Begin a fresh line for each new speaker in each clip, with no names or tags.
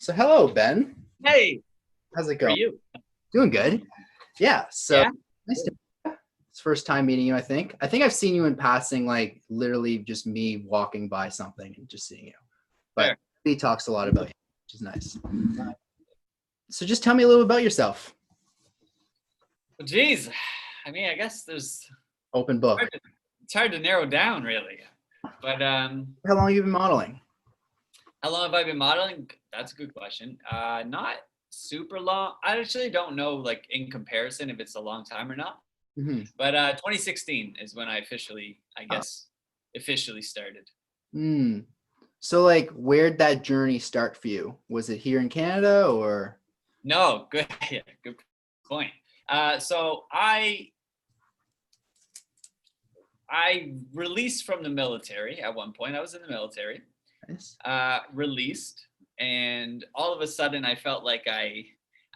So hello, Ben.
Hey,
How's it
how are
going?
you?
Doing good. Yeah. So
Yeah.
nice to it's first time meeting you, I think. I think I've seen you in passing, like literally just me walking by something and just seeing you. But
Sure.
he talks a lot about you, which is nice. So just tell me a little about yourself.
Well, geez, I mean, I guess
Open book.
it's hard to narrow down really. But
How long have you been modeling?
how long have I been modeling? That's a good question. Not super long. I actually don't know, like in comparison, if it's a long time or not.
Mm-hmm.
But 2016 is when I officially, I
Oh.
guess, officially started.
Mm. So like where'd that journey start for you? Was it here in Canada or
No, good, yeah, good point. So I released from the military at one point. I was in the military.
nice?
Released, and all of a sudden I felt like I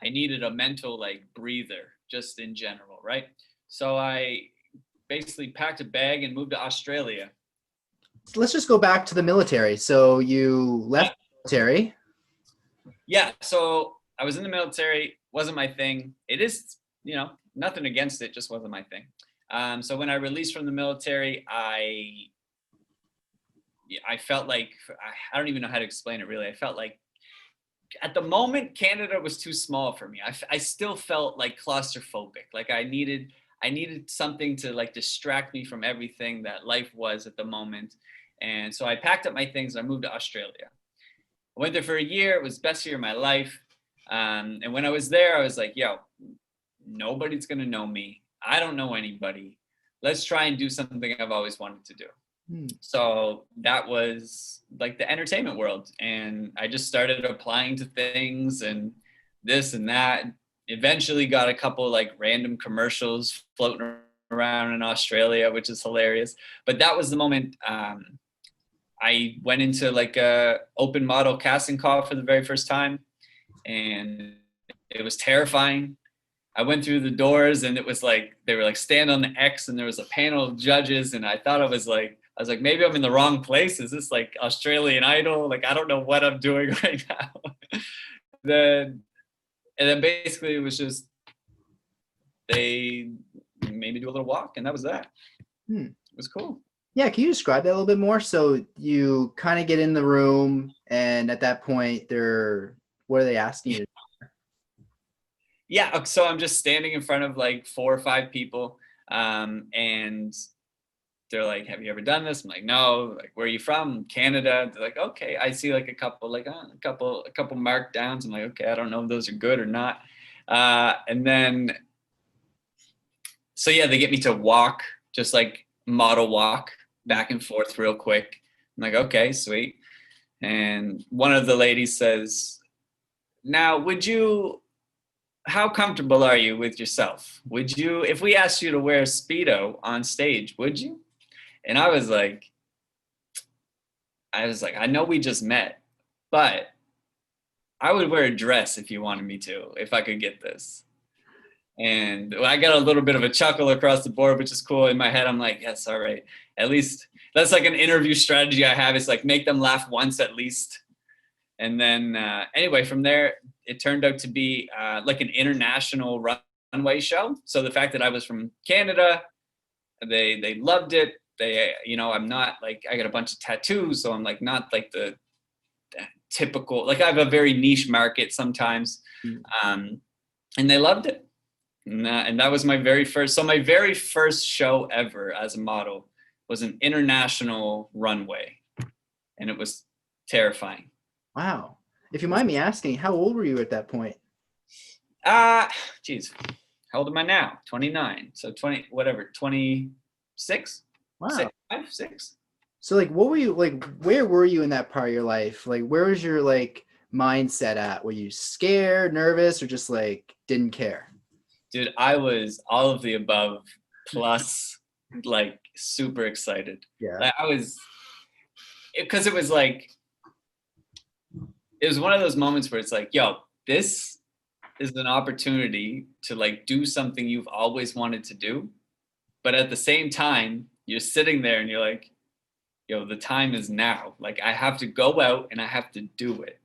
needed a mental like breather just in general, right? So I basically packed a bag and moved to Australia.
Let's just go back to the military. So you
Yeah.
left the military.
Yeah, so I was in the military, wasn't my thing. It is, nothing against it, just wasn't my thing. So when I released from the military, I felt like I don't even know how to explain it really. I felt like at the moment Canada was too small for me. I still felt like claustrophobic. Like I needed something to like distract me from everything that life was at the moment. And so I packed up my things and I moved to Australia. I went there for a year. It was the best year of my life. And when I was there, I was like, yo, nobody's gonna know me. I don't know anybody. Let's try and do something I've always wanted to do.
Hmm.
So that was like the entertainment world. And I just started applying to things and this and that. Eventually got a couple like random commercials floating around in Australia, which is hilarious. But that was the moment I went into like a open model casting call for the very first time. And it was terrifying. I went through the doors and it was like they were like stand on the X and there was a panel of judges and I was like maybe I'm in the wrong place. Is this like Australian Idol? Like I don't know what I'm doing right now. then and then basically it was just they made me do a little walk and that was that.
Hmm.
It was cool.
Yeah, can you describe that a little bit more? So you kind of get in the room, and at that point, what are they asking you to
Yeah, so I'm just standing in front of like 4 or 5 people, and they're like, "Have you ever done this?" I'm like, "No." Like, "Where are you from?" "Canada." They're like, "Okay." I see like a couple, like a couple markdowns. I'm like, "Okay, I don't know if those are good or not." And then, so yeah, they get me to walk, just like model walk back and forth real quick. I'm like, "Okay, sweet." And one of the ladies says, "Now, how comfortable are you with yourself? Would you, if we asked you to wear a Speedo on stage, would you?" And I was like, I know we just met, but I would wear a dress if you wanted me to, if I could get this. And I got a little bit of a chuckle across the board, which is cool. In my head, I'm like, yes, all right. At least that's like an interview strategy I have. Is like make them laugh once at least. And then anyway, from there, it turned out to be like an international runway show. So the fact that I was from Canada, they loved it. I'm not like I got a bunch of tattoos, so I'm like not like the typical. Like I have a very niche market sometimes,
do?
um, and they loved it. And that was my very first. So my very first show ever as a model was an international runway, and it was terrifying.
Wow. If you mind me asking, how old were you at that point?
Uh, Geez, how old am I now? 29. So 20, whatever, 26,
Wow.
6, 5, 6.
So like, what were you like? Where were you in that part of your life? Like, where was your like mindset at? Were you scared, nervous, or just like didn't care?
Dude, I was all of the above plus like super excited.
Yeah.
Like I was, because it was like, it was one of those moments where it's like, yo, this is an opportunity to like do something you've always wanted to do. But at the same time, you're sitting there and you're like, yo, the time is now. Like I have to go out and I have to do it.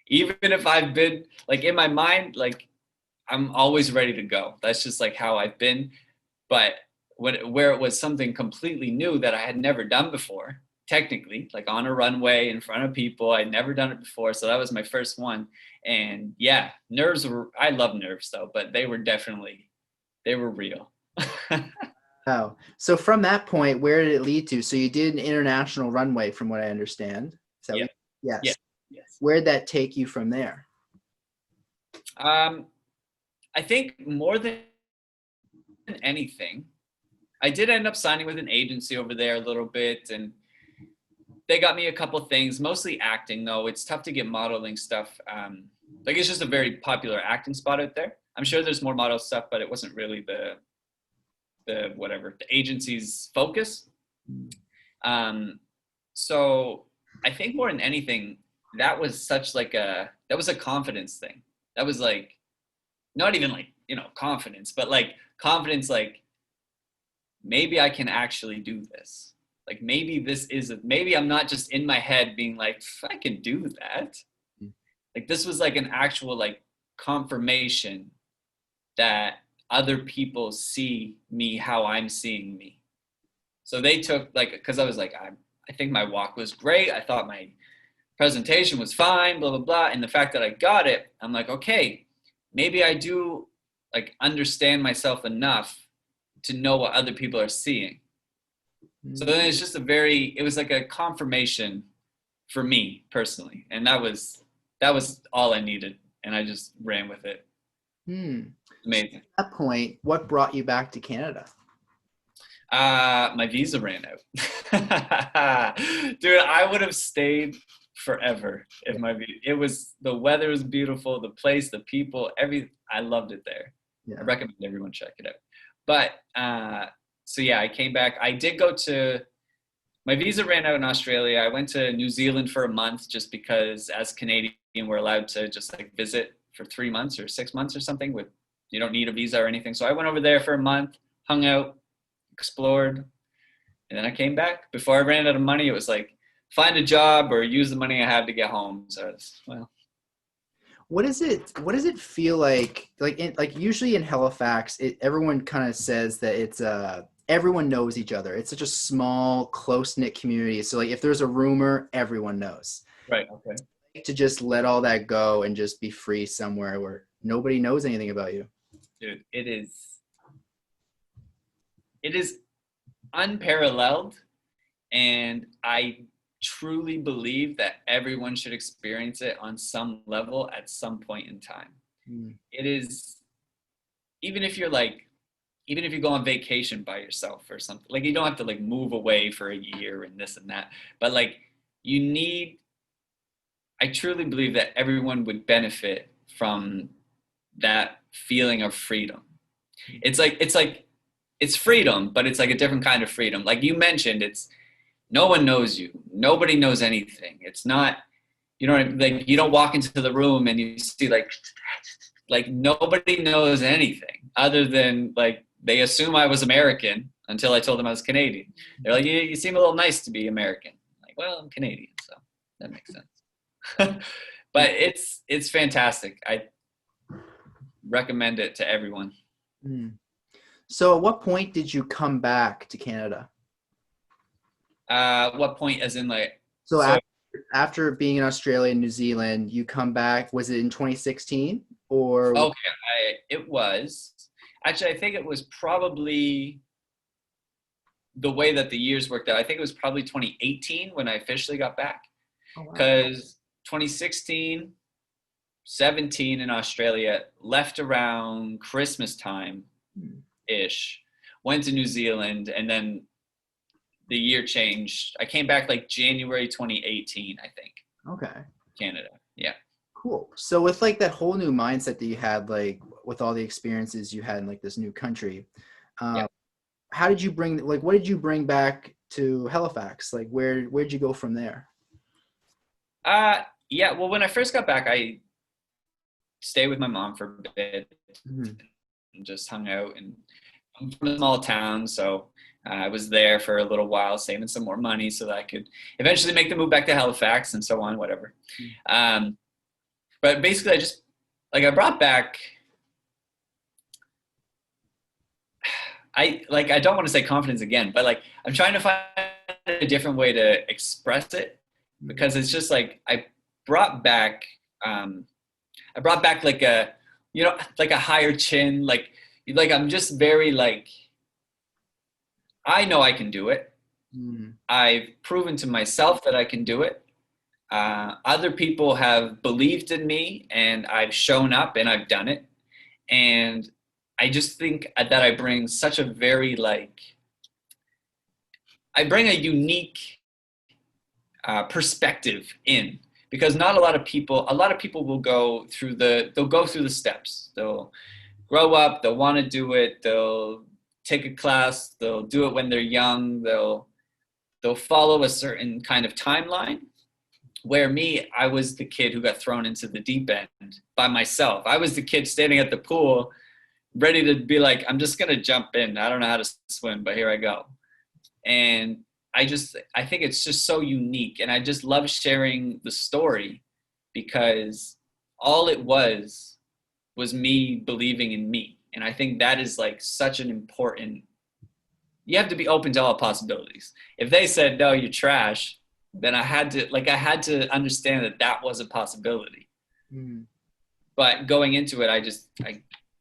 Even if I've been like in my mind, like I'm always ready to go. That's just like how I've been. But where it was something completely new that I had never done before, technically, like on a runway in front of people, I'd never done it before. So that was my first one. And yeah, I love nerves though, but they were real.
Oh, so from that point, where did it lead to? So you did an international runway, from what I understand. Is that
Yeah. Yeah.
yes.
Yes.
Where did that take you from there?
I think more than anything, I did end up signing with an agency over there a little bit, and they got me a couple things, mostly acting though. It's tough to get modeling stuff. Like it's just a very popular acting spot out there. I'm sure there's more model stuff, but it wasn't really the agency's focus. So I think more than anything, that was a confidence thing. That was like, not even like, confidence, but like confidence, like maybe I can actually do this. Like maybe I'm not just in my head being like, I can do that. Like this was like an actual like confirmation that other people see me how I'm seeing me. So they took like, because I was like, I think my walk was great. I thought my presentation was fine, blah, blah, blah. And the fact that I got it, I'm like, okay, maybe I do like understand myself enough to know what other people are seeing. So then it's just it was like a confirmation for me personally. And that was all I needed. And I just ran with it. Amazing.
At that point, what brought you back to Canada?
My visa ran out. Dude, I would have stayed forever if the weather was beautiful, the place, the people, I loved it there. Yeah. I recommend everyone check it out. But so yeah, I came back. My visa ran out in Australia. I went to New Zealand for a month just because as Canadian, we're allowed to just like visit for 3 months or 6 months or something you don't need a visa or anything. So I went over there for a month, hung out, explored, and then I came back. Before I ran out of money, it was like, find a job or use the money I have to get home. So
what does it feel like usually in Halifax, everyone kind of says that it's everyone knows each other. It's such a small, close-knit community. So like if there's a rumor, everyone knows.
Right. Okay.
To just let all that go and just be free somewhere where nobody knows anything about you.
Dude, it is unparalleled, and I truly believe that everyone should experience it on some level at some point in time. It is, even if you go on vacation by yourself or something, like you don't have to like move away for a year and this and that, but like I truly believe that everyone would benefit from that feeling of freedom. It's freedom, but it's like a different kind of freedom. Like you mentioned, no one knows you. Nobody knows anything. It's not, like you don't walk into the room and you see like nobody knows anything other than like they assume I was American until I told them I was Canadian. They're like, you seem a little nice to be American. Like, well, I'm Canadian, so that makes sense. But it's fantastic. I recommend it to everyone.
So at what point did you come back to Canada?
What point as in like?
So after being in Australia and New Zealand, you come back, was it in 2016 or?
Okay, it was. Actually, I think it was probably the way that the years worked out. I think it was probably 2018 when I officially got back. Because 2016, 17 in Australia, left around Christmas time-ish, went to New Zealand, and then the year changed. I came back like January 2018, I think.
Okay.
Canada, yeah.
Cool. So with like that whole new mindset that you had, like with all the experiences you had in like this new country, how did you what did you bring back to Halifax? Like where'd you go from there?
Yeah, well, when I first got back, I stayed with my mom for a bit and just hung out. And I'm from a small town, so I was there for a little while, saving some more money so that I could eventually make the move back to Halifax and so on, whatever. But basically, I just like I brought back. I don't want to say confidence again, but like I'm trying to find a different way to express it because it's just like brought back um I brought back like a like a higher chin, like I'm just very like I know I can do it.
Mm.
I've proven to myself that I can do it. Other people have believed in me and I've shown up and I've done it. And I just think that I bring such a very like I bring a unique perspective in because not a lot of people will they'll go through the steps. They'll grow up, they'll want to do it, they'll take a class, they'll do it when they're young, they'll follow a certain kind of timeline. Where me, I was the kid who got thrown into the deep end by myself. I was the kid standing at the pool ready to be like, I'm just going to jump in. I don't know how to swim, but here I go. And I think it's just so unique. And I just love sharing the story because all it was me believing in me. And I think that is like such an important, you have to be open to all possibilities. If they said, no, you're trash, then I had to understand that that was a possibility.
Mm.
But going into it, I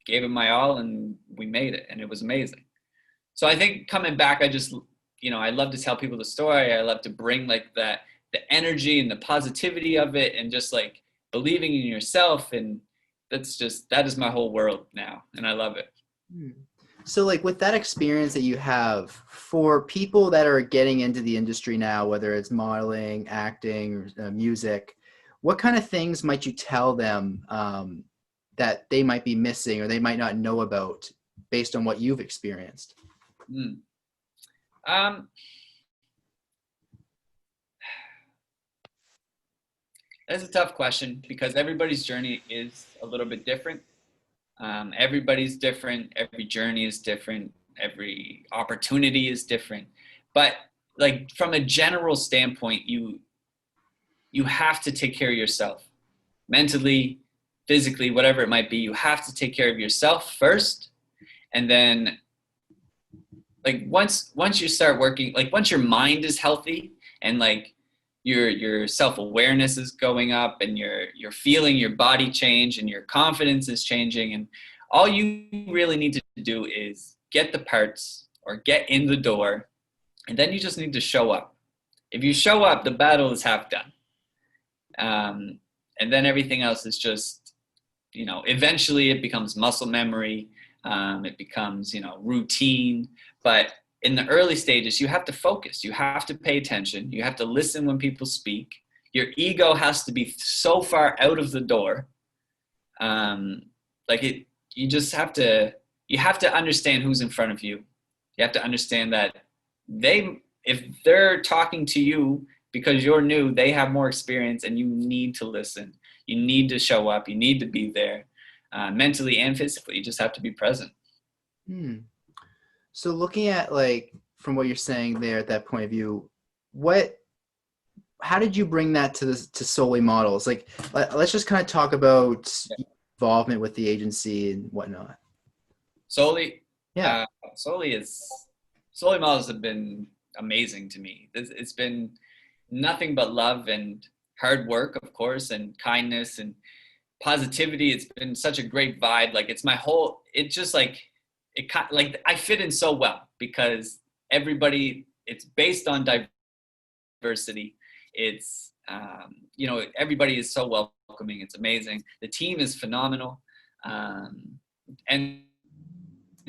gave it my all and we made it and it was amazing. So I think coming back, I love to tell people the story. I love to bring like the energy and the positivity of it and just like believing in yourself. And that is my whole world now. And I love it.
Mm. So like with that experience that you have for people that are getting into the industry now, whether it's modeling, acting, music, what kind of things might you tell them that they might be missing or they might not know about based on what you've experienced?
Mm. That's a tough question because everybody's journey is a little bit different. Everybody's different. Every journey is different. Every opportunity is different. But like from a general standpoint, you have to take care of yourself mentally, physically, whatever it might be. You have to take care of yourself first, and then like once you start working, like once your mind is healthy and like your self-awareness is going up and you're feeling your body change and your confidence is changing, and all you really need to do is get the parts or get in the door, and then you just need to show up. If you show up, the battle is half done. And then everything else is just, eventually it becomes muscle memory. It becomes, routine. But in the early stages, you have to focus. You have to pay attention. You have to listen when people speak. Your ego has to be so far out of the door. You have to understand who's in front of you. You have to understand that if they're talking to you because you're new, they have more experience and you need to listen. You need to show up. You need to be there mentally and physically. You just have to be present.
Hmm. So looking at like from what you're saying there at that point of view, how did you bring that to Solely Models? Like, let's just kind of talk about involvement with the agency and whatnot.
Solely,
yeah.
Solely Models have been amazing to me. It's been nothing but love and hard work, of course, and kindness and positivity. It's been such a great vibe. Like I fit in so well because it's based on diversity. It's, everybody is so welcoming. It's amazing. The team is phenomenal. And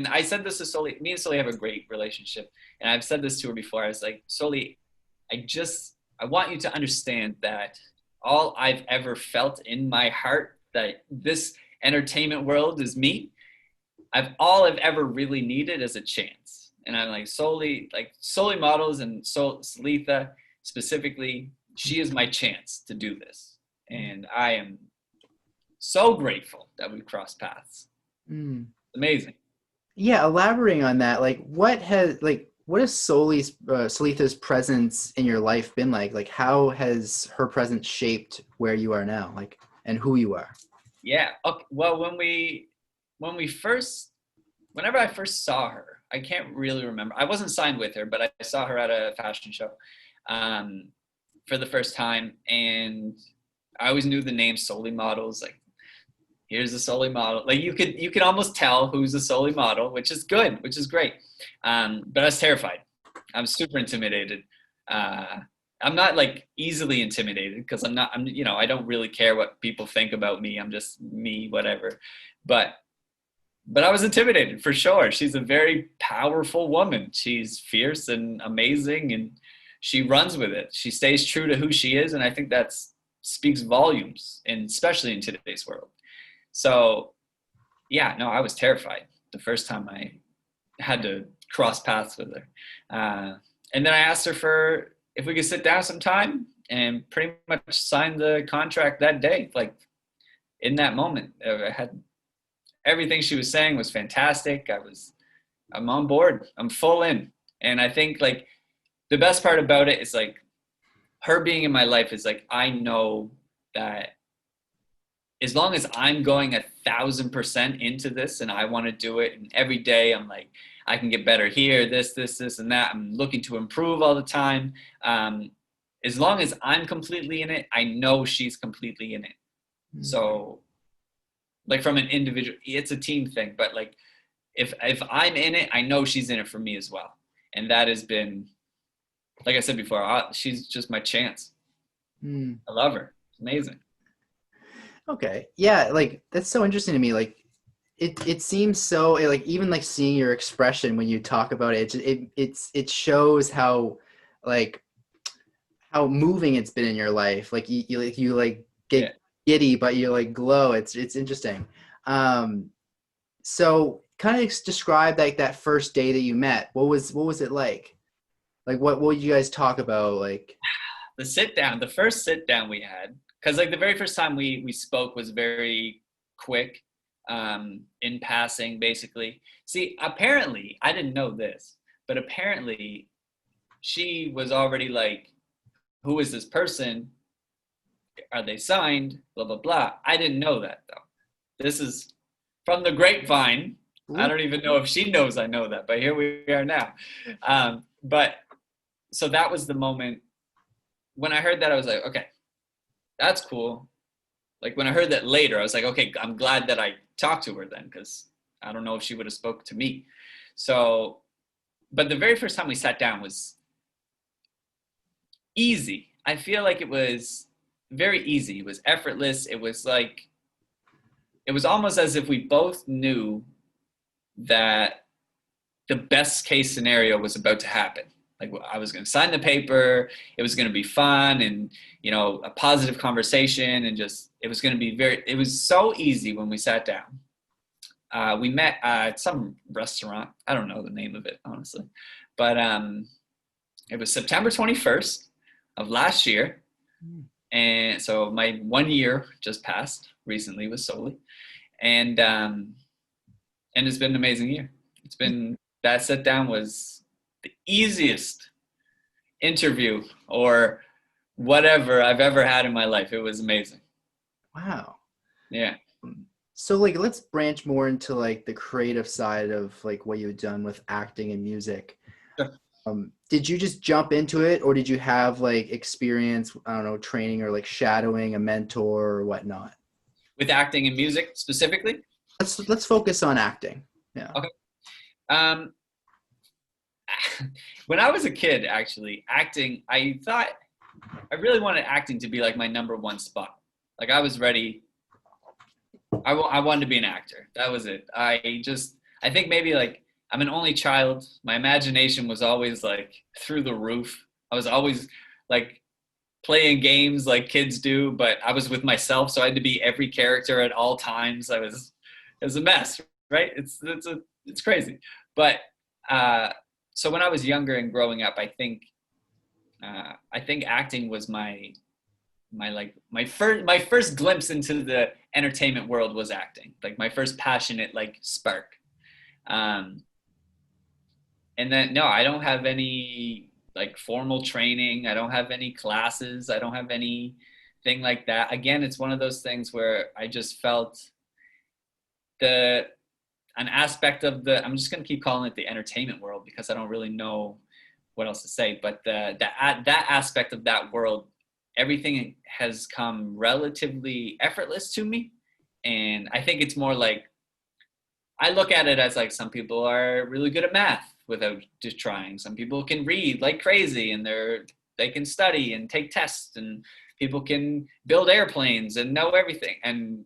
I said this to Solely, me and Solely have a great relationship. And I've said this to her before. I was like, Solely, I want you to understand that all I've ever felt in my heart that this entertainment world is me. All I've ever really needed is a chance. And I'm like, Solely Models and Salitha specifically, she is my chance to do this. And I am so grateful that we've crossed paths.
Mm.
Amazing.
Yeah, elaborating on that, what has Salitha's presence in your life been like? Like, how has her presence shaped where you are now? Like, and who you are.
Yeah. Okay. Well, when we first, whenever I first saw her, I can't really remember. I wasn't signed with her, but I saw her at a fashion show um, for the first time, and I always knew the name Solely Models. Like, here's a Solely model. Like you could almost tell who's a Solely model, which is good, which is great. But I was terrified. I'm super intimidated. Uh, I'm not like easily intimidated because I'm not. I'm I don't really care what people think about me. I'm just me, whatever. But I was intimidated for sure. She's a very powerful woman. She's fierce and amazing, and she runs with it. She stays true to who she is, and I think that's speaks volumes, and especially in today's world. So, yeah, no, I was terrified the first time I had to cross paths with her. And then I asked her for if we could sit down sometime, and pretty much signed the contract that day. Like in that moment, I had everything she was saying was fantastic. I'm on board. I'm full in. And I think like the best part about it is like her being in my life is like, I know that as long as I'm going 1,000% into this and I want to do it, and every day I'm like, I can get better here, this, and that. I'm looking to improve all the time. As long as I'm completely in it, I know she's completely in it. So like from an individual, it's a team thing, but like if I'm in it, I know she's in it for me as well. And that has been, like I said before, she's just my chance. I love her. It's amazing.
Okay. Yeah, like that's so interesting to me. Like it seems so like even like seeing your expression when you talk about it, it shows how like how moving it's been in your life. Like you like
Yeah.
get giddy, but you like glow. It's interesting. Um, so kind of describe like that first day that you met. What was it like? Like what did you guys talk about? Like
The first sit down we had, because like the very first time we spoke was very quick, in passing, basically. See, apparently, I didn't know this, but apparently she was already like, who is this person? Are they signed? Blah, blah, blah. I didn't know that though. This is from the grapevine. I don't even know if she knows I know that, but here we are now. But so that was the moment when I heard that, I was like, okay, that's cool. Like when I heard that later, I was like, okay, I'm glad that I talked to her then, because I don't know if she would have spoke to me. So, but the very first time we sat down was easy. I feel like it was very easy. It was effortless. It was like, it was almost as if we both knew that the best case scenario was about to happen. Like I was going to sign the paper. It was going to be fun and, a positive conversation, and just, it was going to be it was so easy when we sat down. We met at some restaurant. I don't know the name of it, honestly, but it was September 21st of last year. And so my 1 year just passed recently with Soli, and it's been an amazing year. It's been, that sit down was the easiest interview or whatever I've ever had in my life. It was amazing.
wow.
Yeah.
So like let's branch more into like the creative side of like what you've done with acting and music.
Sure.
Did you just jump into it, or did you have like experience, I don't know, training or like shadowing a mentor or whatnot?
With acting and music specifically?
Let's focus on acting. Yeah.
Okay. Um, when I was a kid, actually, acting, I thought I really wanted acting to be like my number one spot. Like I was ready. I wanted to be an actor. That was it. I think maybe like I'm an only child. My imagination was always like through the roof. I was always like playing games like kids do, but I was with myself, so I had to be every character at all times. It was a mess, right? It's crazy. But so when I was younger and growing up, I think acting was my first glimpse into the entertainment world was acting. Like my first passionate like spark. And then no, I don't have any like formal training. I don't have any classes. I don't have any thing like that. Again, it's one of those things where I just felt the an aspect of the, I'm just going to keep calling it the entertainment world because I don't really know what else to say, but that aspect of that world, everything has come relatively effortless to me. And I think it's more like, I look at it as like some people are really good at math without just trying. Some people can read like crazy and they can study and take tests, and people can build airplanes and know everything. And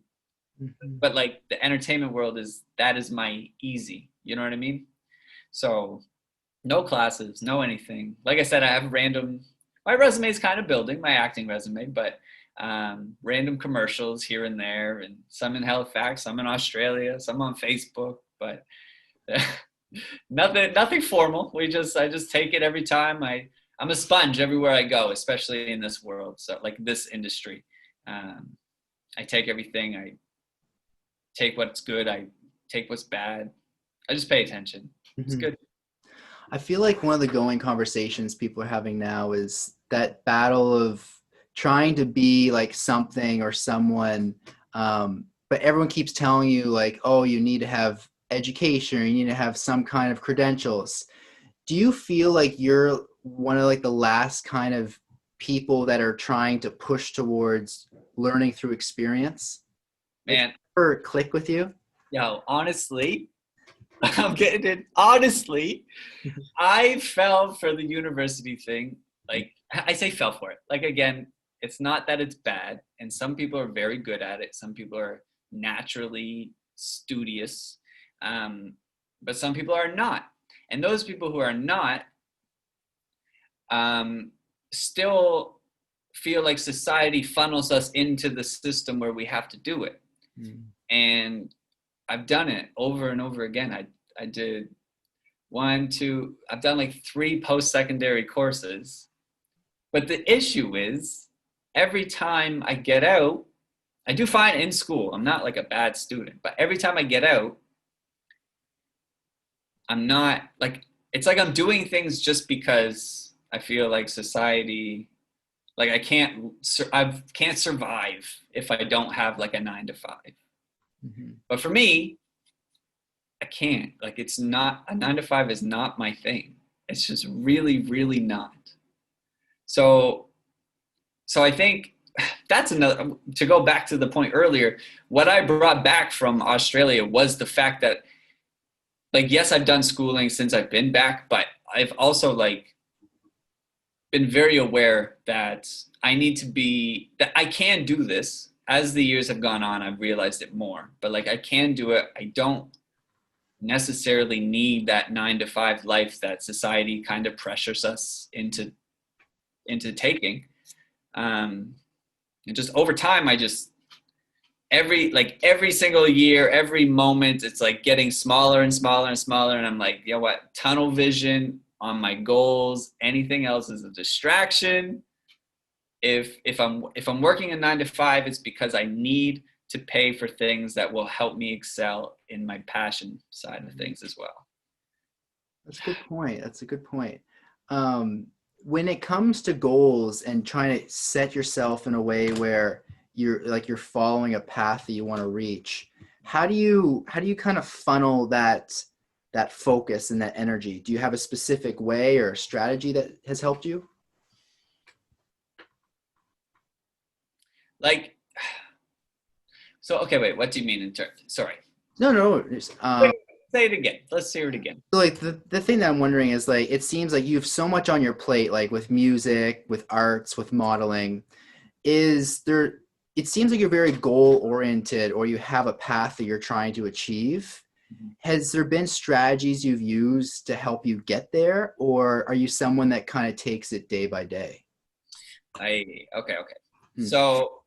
but like the entertainment world is my easy, you know what I mean? So no classes, no anything. Like I said, I have my resume is kind of building, my acting resume, but random commercials here and there, and some in Halifax, some in Australia, some on Facebook, but nothing formal. I just take it every time. I'm a sponge everywhere I go, especially in this world. So like this industry, I take everything. I take what's good. I take what's bad. I just pay attention. It's good.
I feel like one of the going conversations people are having now is that battle of trying to be like something or someone, but everyone keeps telling you like, oh, you need to have education, or you need to have some kind of credentials. Do you feel like you're one of like the last kind of people that are trying to push towards learning through experience?
Man,
Or click with you?
yo, honestly, I'm getting it. Honestly, I fell for the university thing. Like I say fell for it. Like again, it's not that it's bad. And some people are very good at it. Some people are naturally studious. But some people are not. And those people who are not still feel like society funnels us into the system where we have to do it. And I've done it over and over again. I did I've done like 3 post-secondary courses. But the issue is every time I get out, I do fine in school. I'm not like a bad student, but every time I get out, I'm not like, it's like I'm doing things just because I feel like society, like I can't survive if I don't have like a 9 to 5. But for me, I can't. Like it's not, a 9 to 5 is not my thing. It's just really, really not. So I think that's another, to go back to the point earlier, what I brought back from Australia was the fact that like, yes, I've done schooling since I've been back, but I've also like been very aware that that I can do this. As the years have gone on, I've realized it more, but like I can do it. I don't necessarily need that 9 to 5 life that society kind of pressures us into taking. And just over time, every single year, every moment, it's like getting smaller and smaller and smaller. And I'm like, you know what? Tunnel vision on my goals. Anything else is a distraction. If I'm working a 9 to 5, it's because I need to pay for things that will help me excel in my passion side of things as well.
That's a good point. That's a good point. When it comes to goals and trying to set yourself in a way where you're following a path that you want to reach, how do you kind of funnel that focus and that energy? Do you have a specific way or a strategy that has helped you?
Like, so, okay, wait, what do you mean in terms? Sorry.
No.
Say it again. Let's hear it again.
Like the thing that I'm wondering is like, it seems like you have so much on your plate, like with music, with arts, with modeling. It seems like you're very goal oriented, or you have a path that you're trying to achieve. Has there been strategies you've used to help you get there, or are you someone that kind of takes it day by day?
Okay. So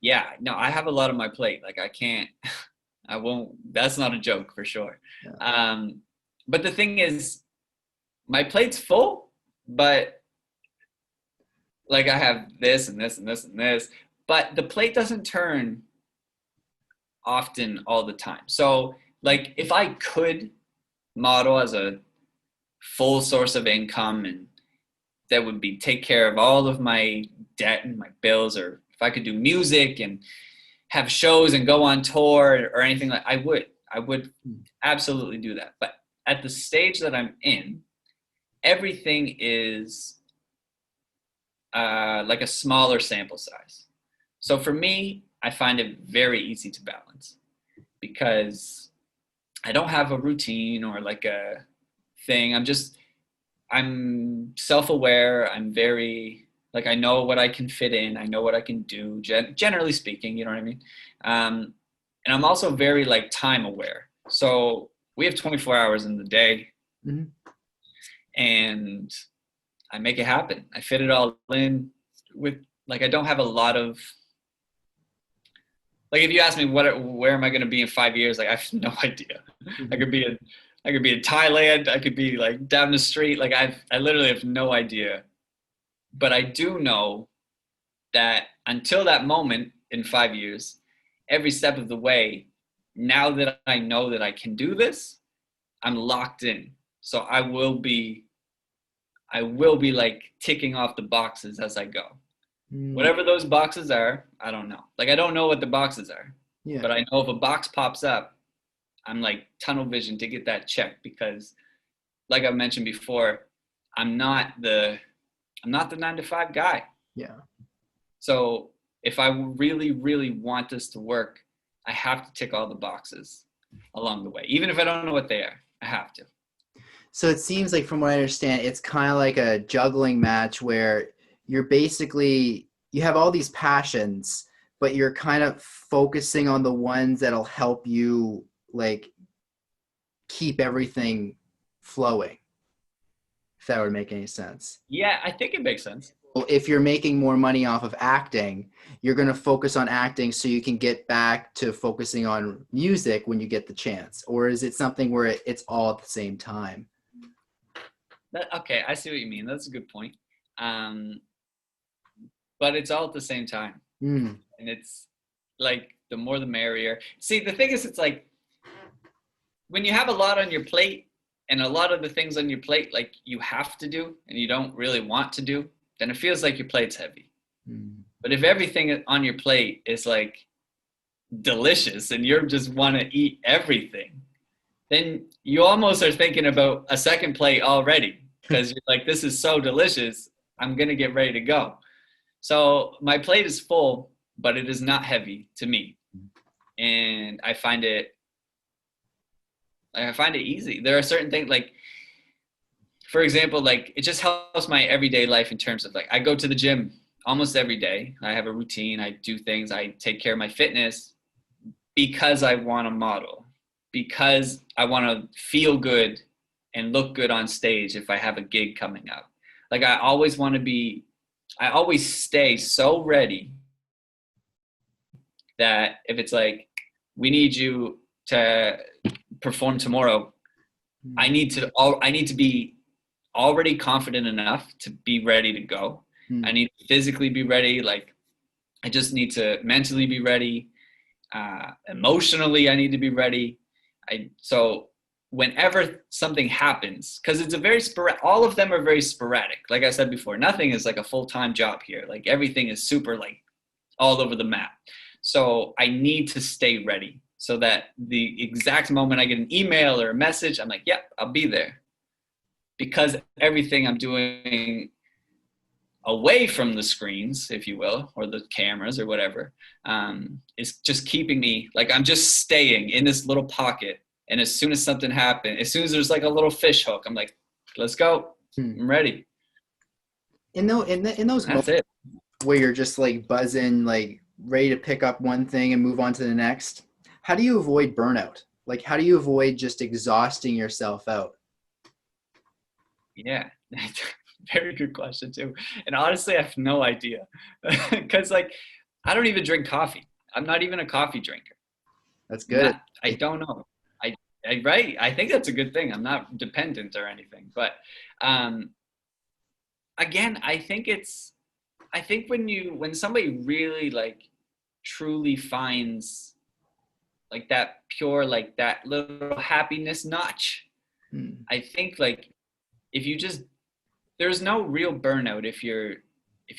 yeah, no, I have a lot on my plate. Like I won't, that's not a joke for sure. Yeah. But the thing is, my plate's full, but like I have this and this and this and this, but the plate doesn't turn often all the time. So like if I could model as a full source of income, and that would be take care of all of my debt and my bills, or if I could do music and have shows and go on tour or anything, like I would absolutely do that. But at the stage that I'm in, everything is like a smaller sample size. So for me, I find it very easy to balance because I don't have a routine or like a thing. I'm self-aware. I'm very, like, I know what I can fit in. I know what I can do, generally speaking, you know what I mean? And I'm also very like time aware. So we have 24 hours in the day,
Mm-hmm.
and I make it happen. I fit it all in with, like, I don't have a lot of, like, if you ask me where am I going to be in 5 years, like, I have no idea. I could be in, I could be in Thailand. I could be like down the street. Like, I literally have no idea. But I do know that until that moment in 5 years, every step of the way, now that I know that I can do this, I'm locked in. So I will be like ticking off the boxes as I go.
Mm,
Whatever those boxes are, I don't know. Like, I don't know what the boxes are,
yeah.
but I know if a box pops up, I'm like tunnel vision to get that checked because, like I mentioned before, I'm not the 9 to 5 guy.
Yeah.
So if I really, really want this to work, I have to tick all the boxes along the way. Even if I don't know what they are, I have to.
So it seems like, from what I understand, it's kind of like a juggling match where you're basically, you have all these passions, but you're kind of focusing on the ones that'll help you like keep everything flowing, if that would make any sense.
Yeah, I think it makes sense.
Well, if you're making more money off of acting, you're going to focus on acting so you can get back to focusing on music when you get the chance. Or is it something where it's all at the same time?
Okay, I see what you mean. That's a good point. Um, but it's all at the same time.
Mm.
And it's like the more the merrier. See, the thing is, it's like when you have a lot on your plate and a lot of the things on your plate, like, you have to do and you don't really want to do, then it feels like your plate's heavy.
Mm.
But if everything on your plate is like delicious and you just want to eat everything, then you almost are thinking about a second plate already because you're like, this is so delicious. I'm going to get ready to go. So my plate is full, but it is not heavy to me. And I find it easy. There are certain things, like, for example, like, it just helps my everyday life in terms of, like, I go to the gym almost every day. I have a routine. I do things. I take care of my fitness because I want to model, because I want to feel good and look good on stage if I have a gig coming up. Like, I always stay so ready that if it's like, we need you to perform tomorrow, I need to be already confident enough to be ready to go.
Mm.
I need to physically be ready. Like, I just need to mentally be ready. Emotionally, I need to be ready. So whenever something happens, because it's a very all of them are very sporadic. Like I said before, nothing is like a full-time job here. Like, everything is super, like, all over the map. So I need to stay ready so that the exact moment I get an email or a message, I'm like, yep, I'll be there. Because everything I'm doing away from the screens, if you will, or the cameras or whatever, is just keeping me, like, I'm just staying in this little pocket. And as soon as something happens, as soon as there's like a little fish hook, I'm like, let's go. I'm ready.
In those
That's
moments
it.
where you're just like buzzing, like ready to pick up one thing and move on to the next, how do you avoid burnout? Like, how do you avoid just exhausting yourself out?
Yeah. Very good question too. And honestly, I have no idea. Because, like, I don't even drink coffee. I'm not even a coffee drinker.
That's good.
Not, I don't know. Right. I think that's a good thing. I'm not dependent or anything. But um, again, I think when somebody really, like, truly finds, like, that pure, like, that little happiness notch,
Mm.
I think, like, if you just, there's no real burnout if you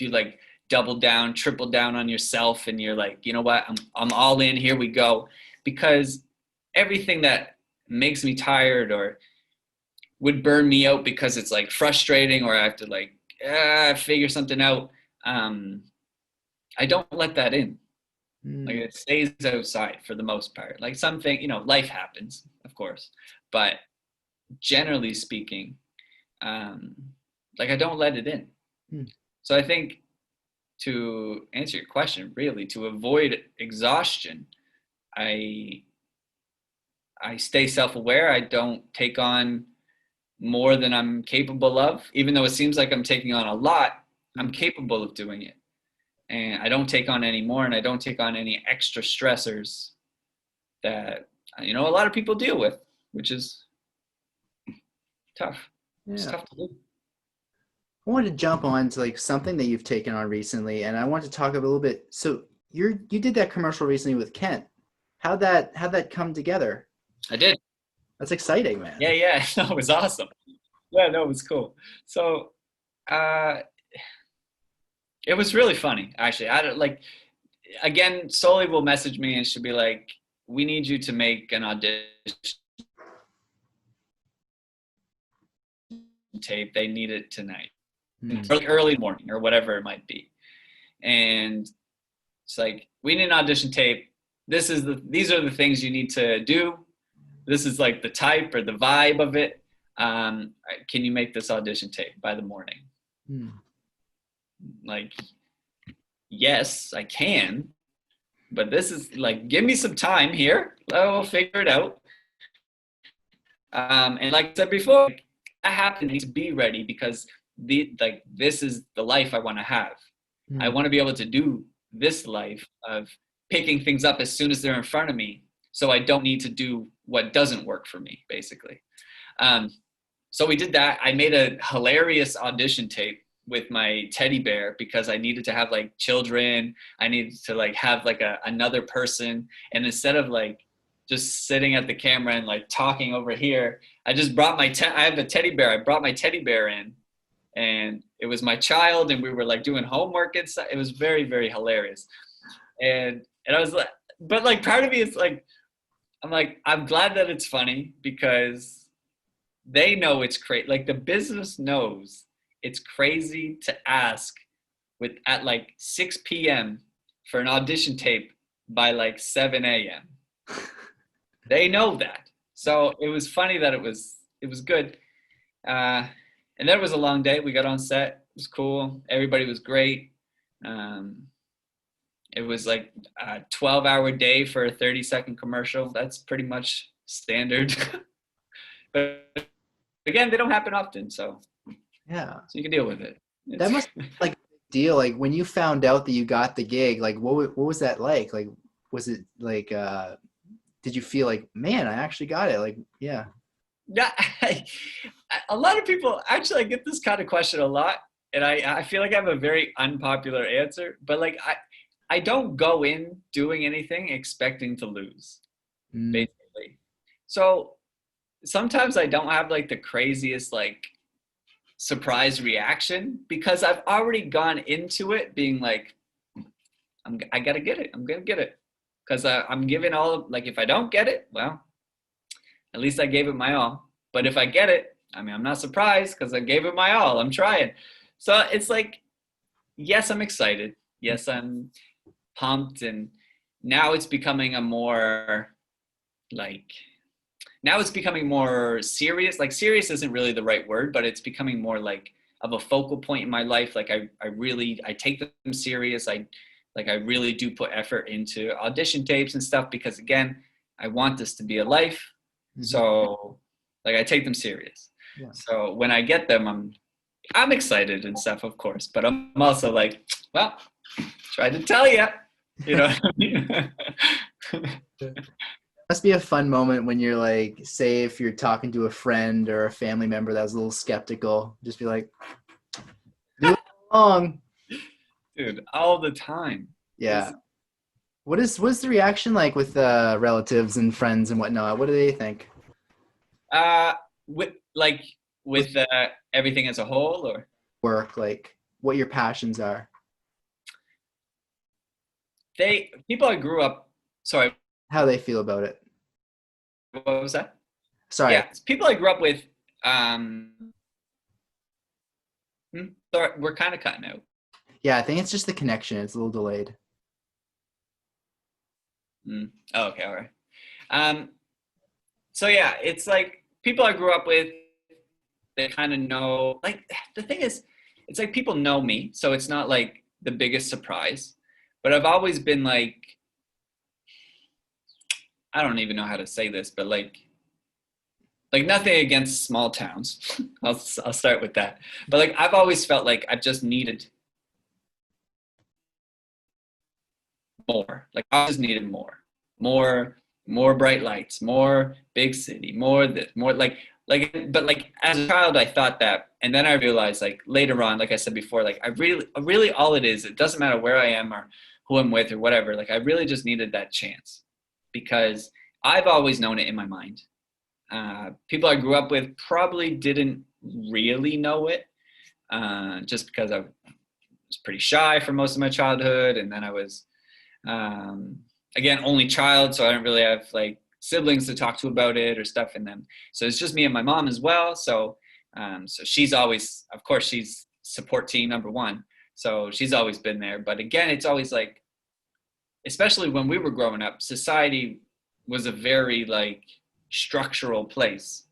like double down, triple down on yourself, and you're like, you know what, I'm all in, here we go. Because everything that makes me tired or would burn me out because it's like frustrating or I have to like figure something out, I don't let that in. Like it stays outside for the most part. Like something, life happens, of course, but generally speaking, like I don't let it in. So I think, to answer your question, really, to avoid exhaustion, I stay self-aware. I don't take on more than I'm capable of, even though it seems like I'm taking on a lot. I'm capable of doing it, and I don't take on any more, and I don't take on any extra stressors that a lot of people deal with, which is tough.
Yeah.
It's tough to do.
I wanted to jump on to like something that you've taken on recently, and I want to talk a little bit. So you did that commercial recently with Kent. How'd that come together?
I did.
That's exciting, man.
Yeah. No, it was awesome. Yeah, no, it was cool. So, it was really funny, actually. I don't like. Again, Soli will message me and she'll be like, "We need you to make an audition tape. They need it tonight, or like early morning, or whatever it might be." And it's like, "We need an audition tape. These are the things you need to do. This is like the type or the vibe of it. Can you make this audition tape by the morning?" Like, yes, I can, but this is like, give me some time here. We'll figure it out. And like I said before, I have to need to be ready because this is the life I want to have. I want to be able to do this life of picking things up as soon as they're in front of me, so I don't need to do what doesn't work for me, basically. So we did that. I made a hilarious audition tape with my teddy bear because I needed to have like children. I needed to like have like another person. And instead of like just sitting at the camera and like talking over here, I just brought I have a teddy bear. I brought my teddy bear in, and it was my child, and we were like doing homework and stuff. It was very, very hilarious. And I was like, but like part of me is like, I'm glad that it's funny because they know it's crazy. Like the business knows it's crazy to ask at like 6 p.m. for an audition tape by like 7 a.m. They know that. So it was funny that it was good. And then it was a long day. We got on set. It was cool. Everybody was great. It was like a 12-hour day for a 30-second commercial. That's pretty much standard. But again, they don't happen often, so
yeah,
so you can deal with it.
That must be like a big deal. Like when you found out that you got the gig, like what was that like? Like was it like did you feel like, man, I actually got it? Like, yeah.
Yeah, a lot of people actually, I get this kind of question a lot, and I feel like I have a very unpopular answer, but like I don't go in doing anything expecting to lose, basically. So sometimes I don't have like the craziest like surprise reaction because I've already gone into it being like, I gotta get it. I'm gonna get it because I'm giving all like, if I don't get it, well, at least I gave it my all. But if I get it, I mean, I'm not surprised because I gave it my all. I'm trying. So it's like, yes, I'm excited. Yes, I'm pumped. And now it's becoming now it's becoming more serious. Like serious isn't really the right word, but it's becoming more like of a focal point in my life. Like I take them serious. I really do put effort into audition tapes and stuff because again, I want this to be a life. So like I take them serious. Yeah. So when I get them, I'm excited and stuff, of course, but I'm also like, well, tried to tell you, you know what I mean?
Must be a fun moment when you're like, say if you're talking to a friend or a family member that was a little skeptical, just be like, do it along.
Dude, all the time.
Yeah. What's the reaction like with relatives and friends and whatnot? What do they think?
With everything as a whole, or?
work, like what your passions are,
People I grew up, sorry,
how they feel about it.
what was that?
Sorry.
Yeah, people I grew up with, sorry, we're kind of cutting out.
Yeah, I think it's just the connection. It's a little delayed.
Oh, okay, all right. Um, so yeah, it's like people I grew up with, they kind of know, like the thing is, it's like people know me, so it's not like the biggest surprise. But I've always been like, I don't even know how to say this, but like nothing against small towns. I'll start with that. But like I've always felt like I've just needed more. Like I just needed more, more bright lights, more big city, more this, more like. But like as a child, I thought that, and then I realized like later on, like I said before, like I really all it is. It doesn't matter where I am or who I'm with or whatever. Like I really just needed that chance because I've always known it in my mind. People I grew up with probably didn't really know it, just because I was pretty shy for most of my childhood, and then I was um, again only child, so I don't really have like siblings to talk to about it or stuff in them. So it's just me and my mom as well. So she's always, of course, she's support team number one. So she's always been there. But again, it's always like, especially when we were growing up, society was a very like structural place.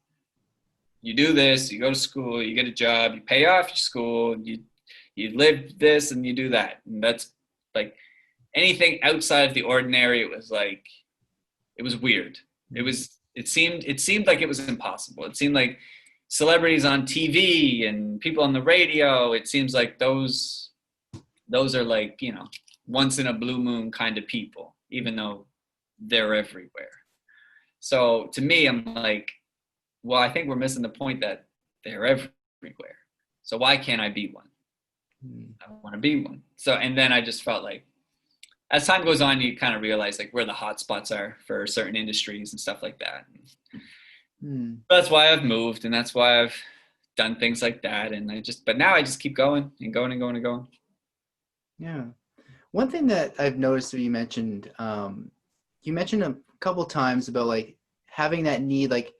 You do this, you go to school, you get a job, you pay off your school, you live this and you do that. And that's like anything outside of the ordinary, it was weird. It seemed like it was impossible. It seemed like celebrities on TV and people on the radio, it seems like those are like, once in a blue moon kind of people, even though they're everywhere. So to me, I'm like, well, I think we're missing the point that they're everywhere. So why can't I be one? I want to be one. So, and then I just felt like as time goes on, you kind of realize like where the hot spots are for certain industries and stuff like that. That's why I've moved, and that's why I've done things like that. And but now I just keep going and going and going and going.
Yeah. One thing that I've noticed that you mentioned a couple times about like having that need, like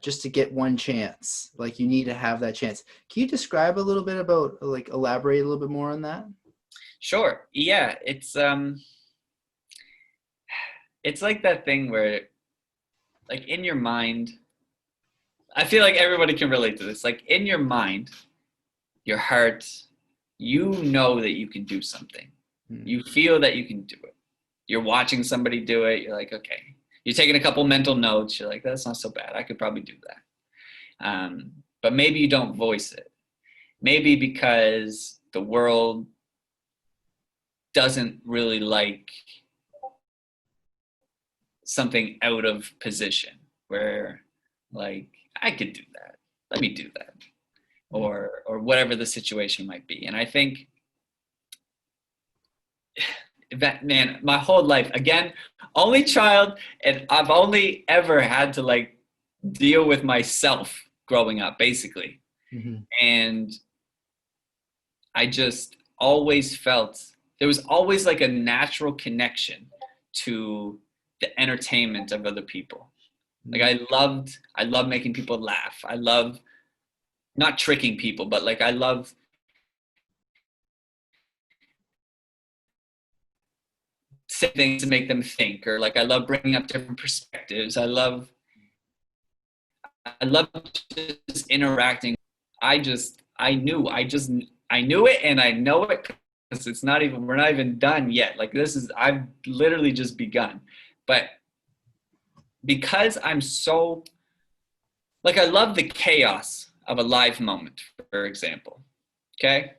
just to get one chance, like you need to have that chance. Can you describe a little bit about, like, elaborate a little bit more on that?
Sure. Yeah. It's like that thing where like in your mind, I feel like everybody can relate to this. Like in your mind, your heart, you know that you can do something. You feel that you can do it. You're watching somebody do it. You're like, okay. You're taking a couple mental notes. You're like, that's not so bad. I could probably do that. But maybe you don't voice it. Maybe because the world doesn't really like something out of position where like, I could do that. Let me do that. Or whatever the situation might be. And I think that, man, my whole life, again, only child, and I've only ever had to like deal with myself growing up, basically. And I just always felt there was always like a natural connection to the entertainment of other people. Like I love making people laugh. I love not tricking people, but like I love saying things to make them think, or like I love bringing up different perspectives. I love just interacting. I knew it, and I know it because we're not even done yet. Like I've literally just begun. But because I'm so, like, I love the chaos of a live moment, for example. Okay.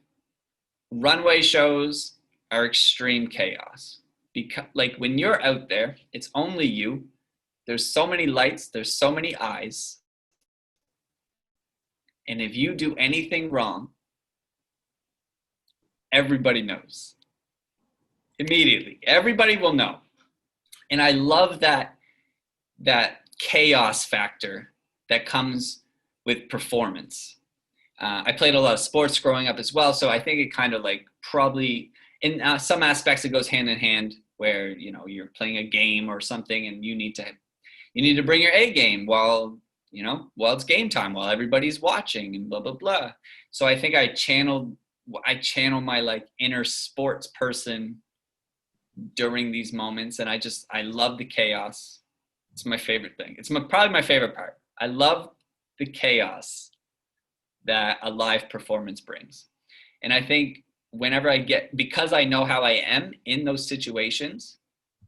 Runway shows are extreme chaos because like when you're out there, it's only you. There's so many lights, there's so many eyes. And if you do anything wrong, everybody knows. Immediately. Everybody will know. And I love that chaos factor that comes with performance. I played a lot of sports growing up as well, so I think it kind of like probably in some aspects it goes hand in hand, where you know you're playing a game or something and you need to bring your A game while while it's game time, while everybody's watching and blah blah blah. So I think I channel my like inner sports person during these moments, and I love the chaos. It's my favorite thing. It's probably my favorite part. I love the chaos that a live performance brings. And I think because I know how I am in those situations,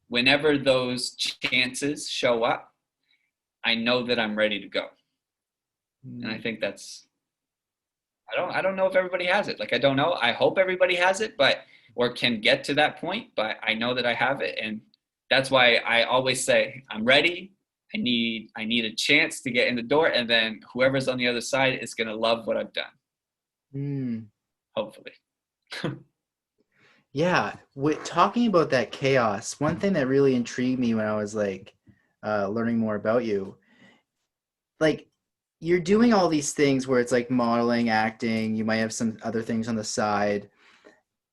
whenever those chances show up, I know that I'm ready to go. And I think I don't know if everybody has it. Like, I don't know. I hope everybody has it, or can get to that point, but I know that I have it. And that's why I always say, I'm ready. I need a chance to get in the door. And then whoever's on the other side is going to love what I've done.
Mm.
Hopefully.
Yeah, talking about that chaos, one thing that really intrigued me when I was like learning more about you, like you're doing all these things where it's like modeling, acting, you might have some other things on the side,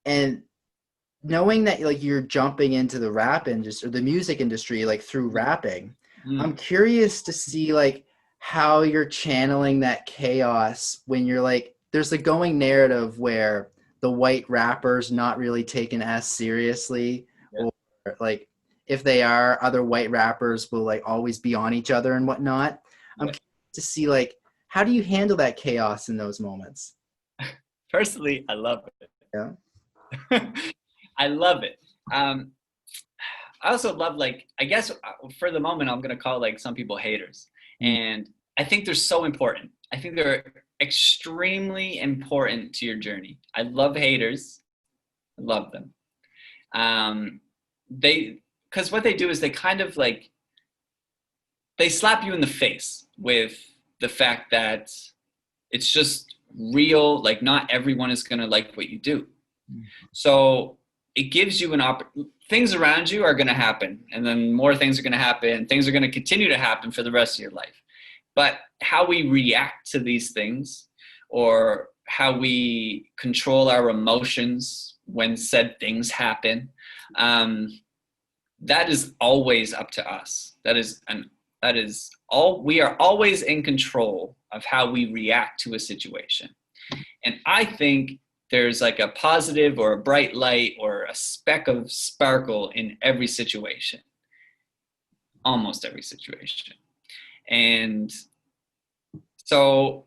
and knowing that like you're jumping into the rap industry or the music industry like through rapping, I'm curious to see like how you're channeling that chaos when you're like there's the going narrative where the white rappers not really taken as seriously,
Yeah.
or like if they are, other white rappers will like always be on each other and whatnot. I'm
Yeah.
curious to see like how do you handle that chaos in those moments?
Personally, I love
Yeah.
it. I love it. Um, I also love, like, I guess for the moment, I'm going to call like some people haters.
Mm.
And I think they're so important. I think they're extremely important to your journey. I love haters. I love them. Um, because what they do is they kind of like, they slap you in the face with the fact that it's just real. Like, not everyone is going to like what you do. So it gives you things around you are going to happen, and then more things are going to happen. Things are going to continue to happen for the rest of your life. But how we react to these things, or how we control our emotions when said things happen, that is always up to us. That is all. We are always in control of how we react to a situation. And I think there's like a positive or a bright light or a speck of sparkle in every situation, almost every situation. And so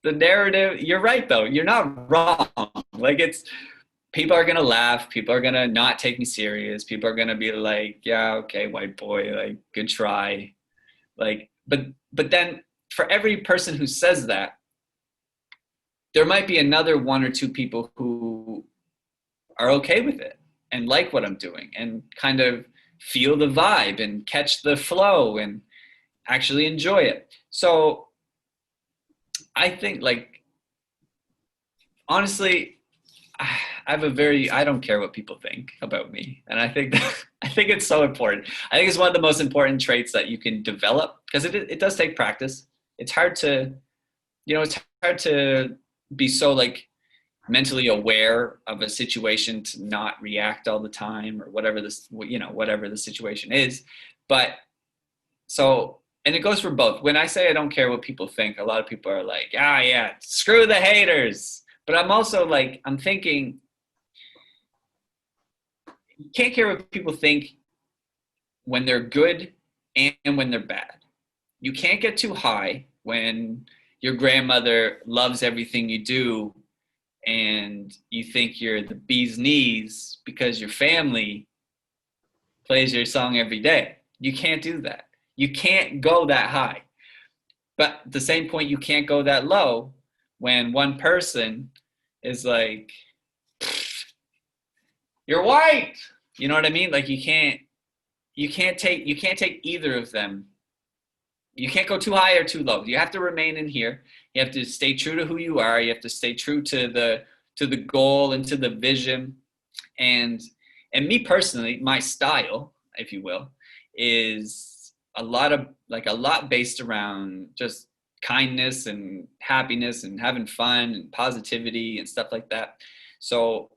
the narrative, you're right though, you're not wrong. Like, people are gonna laugh, people are gonna not take me serious, people are gonna be like, yeah, okay, white boy, like, good try. Like, but then for every person who says that, there might be another one or two people who are okay with it and like what I'm doing and kind of feel the vibe and catch the flow and actually enjoy it. So I think, like, honestly, I don't care what people think about me. And I think I think it's so important. I think it's one of the most important traits that you can develop, because it does take practice. It's hard to, it's hard to be so like mentally aware of a situation to not react all the time, or whatever whatever the situation is. But so, and it goes for both. When I say I don't care what people think, a lot of people are like, ah, yeah, screw the haters. But I'm also like, I'm thinking, you can't care what people think when they're good and when they're bad. You can't get too high when your grandmother loves everything you do and you think you're the bee's knees because your family plays your song every day. You can't do that. You can't go that high. But at the same point, you can't go that low when one person is like, you're white. You know what I mean? Like, you can't take either of them. You can't go too high or too low. You have to remain in here. You have to stay true to who you are. You have to stay true to the goal and to the vision. And me personally, my style, if you will, is a lot based around just kindness and happiness and having fun and positivity and stuff like that. So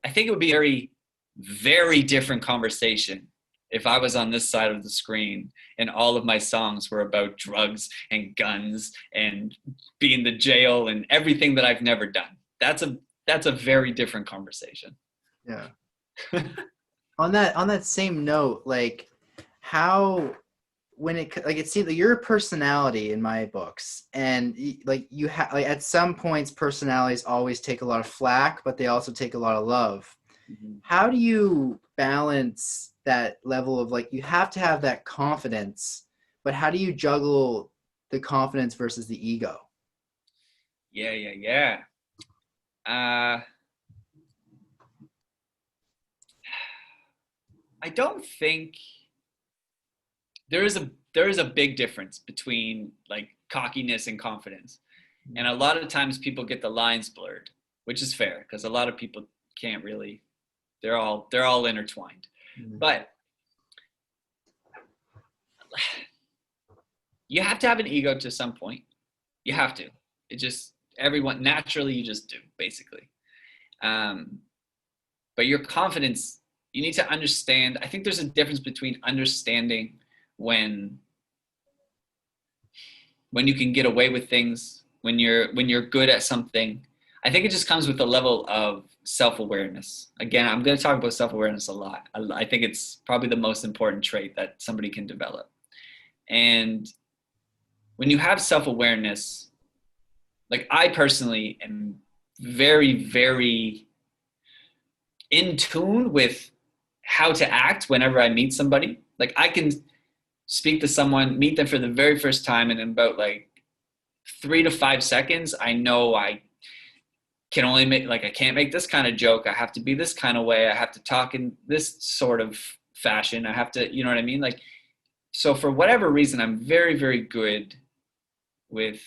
I think it would be a very, very different conversation if I was on this side of the screen and all of my songs were about drugs and guns and being the jail and everything that I've never done. That's a very different conversation.
Yeah. On that same note, like how when it seems like your personality in my books, and like you have like at some points personalities always take a lot of flack, but they also take a lot of love.
Mm-hmm.
How do you balance that level of like you have to have that confidence, but how do you juggle the confidence versus the ego?
Yeah. Uh, I don't think there is a big difference between like cockiness and confidence. And a lot of times people get the lines blurred, which is fair because a lot of people can't really, they're all intertwined.
Mm-hmm.
But you have to have an ego to some point. You have to. It just everyone naturally you just do basically. Um, but your confidence, you need to understand. I think there's a difference between understanding when you can get away with things, when you're good at something. I think it just comes with a level of self-awareness. Again, I'm going to talk about self-awareness a lot. I think it's probably the most important trait that somebody can develop. And when you have self-awareness, like I personally am very, very in tune with how to act whenever I meet somebody. Like I can speak to someone, meet them for the very first time, and in about like 3 to 5 seconds, I know I can only make like I can't make this kind of joke. I have to be this kind of way. I have to talk in this sort of fashion. I have to, you know what I mean? Like, so for whatever reason, I'm very, very good with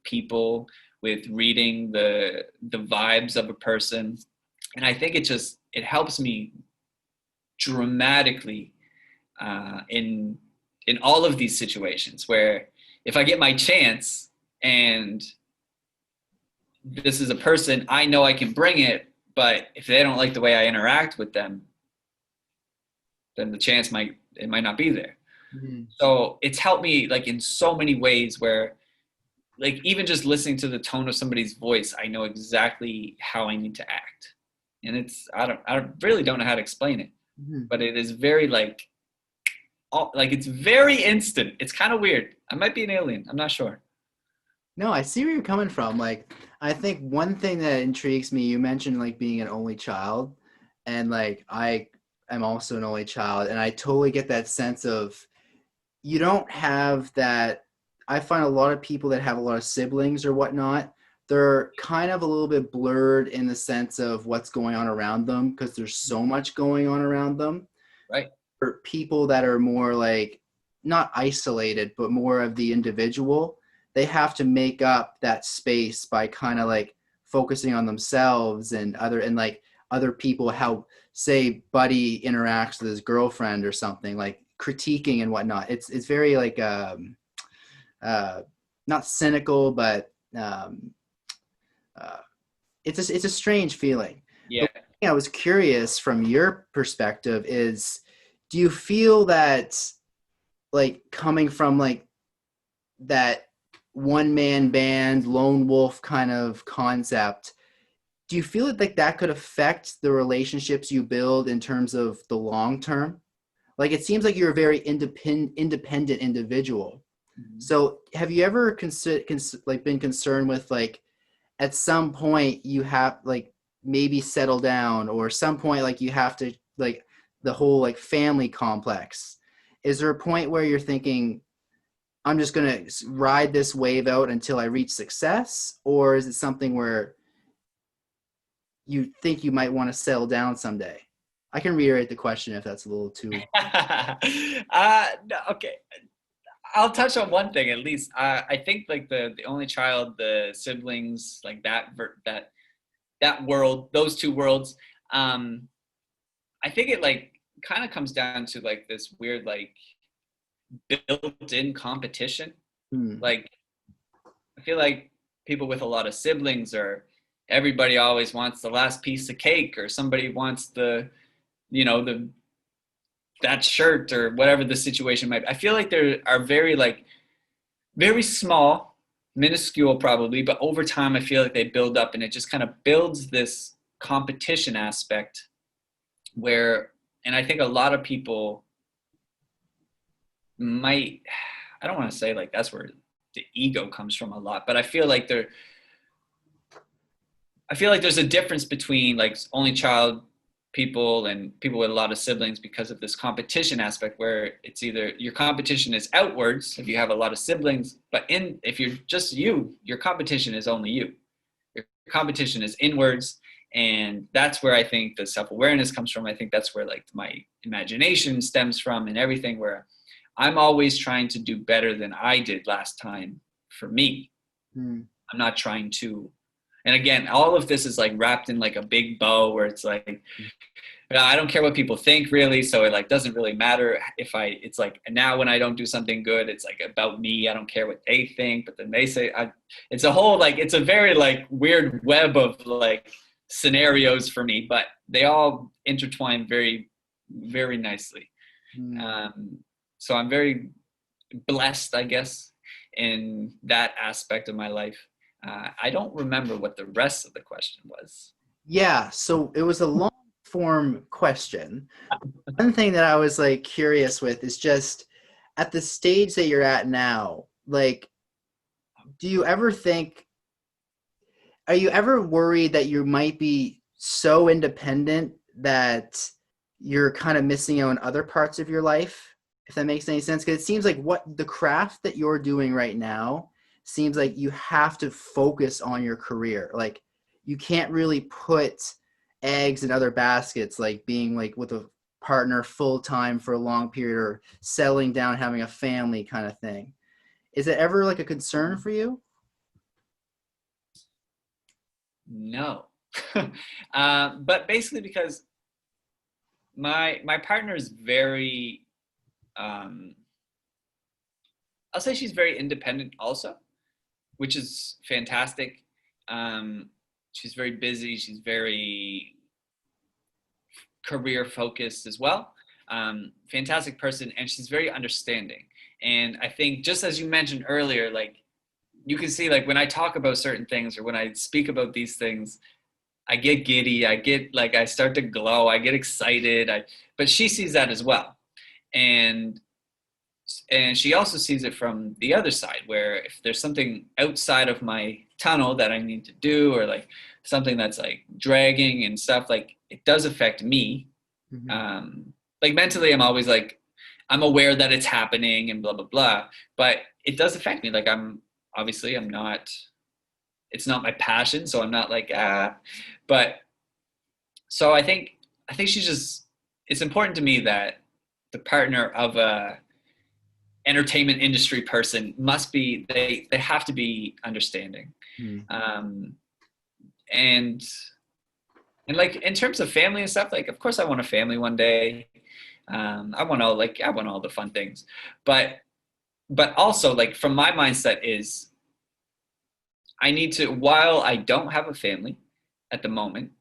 people, with reading the vibes of a person. And I think it helps me dramatically in all of these situations where if I get my chance and this is a person, I know I can bring it, but if they don't like the way I interact with them, then the chance might not be there.
Mm-hmm.
So it's helped me like in so many ways where like even just listening to the tone of somebody's voice, I know exactly how I need to act. And I really don't know how to explain it,
Mm-hmm.
but it is very like it's very instant. It's kind of weird. I might be an alien. I'm not sure.
No, I see where you're coming from. Like, I think one thing that intrigues me, you mentioned like being an only child, and like I am also an only child, and I totally get that sense of you don't have that. I find a lot of people that have a lot of siblings or whatnot, they're kind of a little bit blurred in the sense of what's going on around them because there's so much going on around them.
Right.
For people that are more like not isolated, but more of the individual, they have to make up that space by kind of like focusing on themselves and like other people, how say Buddy interacts with his girlfriend or something, like critiquing and whatnot. It's very like uh not cynical, but um uh it's a strange feeling.
Yeah.
But one thing I was curious from your perspective is, do you feel that like coming from like that one man band lone wolf kind of concept, do you feel like that could affect the relationships you build in terms of the long term? Like it seems like you're a very independent individual.
Mhm.
So have you ever like been concerned with like at some point you have like maybe settle down, or some point like you have to like the whole like family complex? Is there a point where you're thinking I'm just going to ride this wave out until I reach success, or is it something where you think you might want to settle down someday? I can reiterate the question if that's a little too.
No, okay. I'll touch on one thing at least. I think like the only child, the siblings, like that world, those two worlds. Um, I think it like kind of comes down to like this weird like built-in competition.
Hmm.
Like feel like people with a lot of siblings, or everybody always wants the last piece of cake, or somebody wants the, you know, the that shirt, or whatever the situation might be. I feel like there are very like very small, minuscule probably, but over time I feel like they build up, and it just kind of builds this competition aspect where, and I think a lot of people might, I don't want to say like that's where the ego comes from a lot, but I feel like there's a difference between like only child people and people with a lot of siblings, because of this competition aspect where it's either your competition is outwards if you have a lot of siblings, but if you're just you, your competition is only you. Your competition is inwards, and that's where I think the self-awareness comes from. I think that's where like my imagination stems from and everything, where I'm always trying to do better than I did last time for me.
Mm.
I'm not trying to, and again, all of this is like wrapped in like a big bow where it's like, I don't care what people think really. So it like doesn't really matter if it's like, now when I don't do something good, it's like about me. I don't care what they think, but then they say, it's a whole, like, it's a very like weird web of like scenarios for me, but they all intertwine very, very nicely.
Mm.
So I'm very blessed, I guess, in that aspect of my life. I don't remember what the rest of the question was.
Yeah, so it was a long form question. One thing that I was like curious with is just at the stage that you're at now, like, do you ever think, are you ever worried that you might be so independent that you're kind of missing out on other parts of your life? If that makes any sense, because it seems like what the craft that you're doing right now seems like you have to focus on your career. Like you can't really put eggs in other baskets, like being like with a partner full time for a long period or settling down, having a family kind of thing. Is it ever like a concern for you?
No. But basically because my partner is very, um, I'll say she's very independent also, which is fantastic. She's very busy. She's very career focused as well. Fantastic person, and she's very understanding. And I think just as you mentioned earlier, like you can see like when I talk about certain things or when I speak about these things, I get giddy. I get like I start to glow. I get excited. But she sees that as well, and she also sees it from the other side, where if there's something outside of my tunnel that I need to do, or like something that's like dragging and stuff, like it does affect me.
Mm-hmm.
Like mentally, I'm always like I'm aware that it's happening and blah blah blah, but it does affect me. Like I'm not, it's not my passion, so I'm not like but so I think she's just, it's important to me that the partner of a entertainment industry person must be, they have to be understanding.
Mm.
um and like in terms of family and stuff, like of course I want a family one day. I want all the fun things, but also like from my mindset is I need to, while I don't have a family at the moment,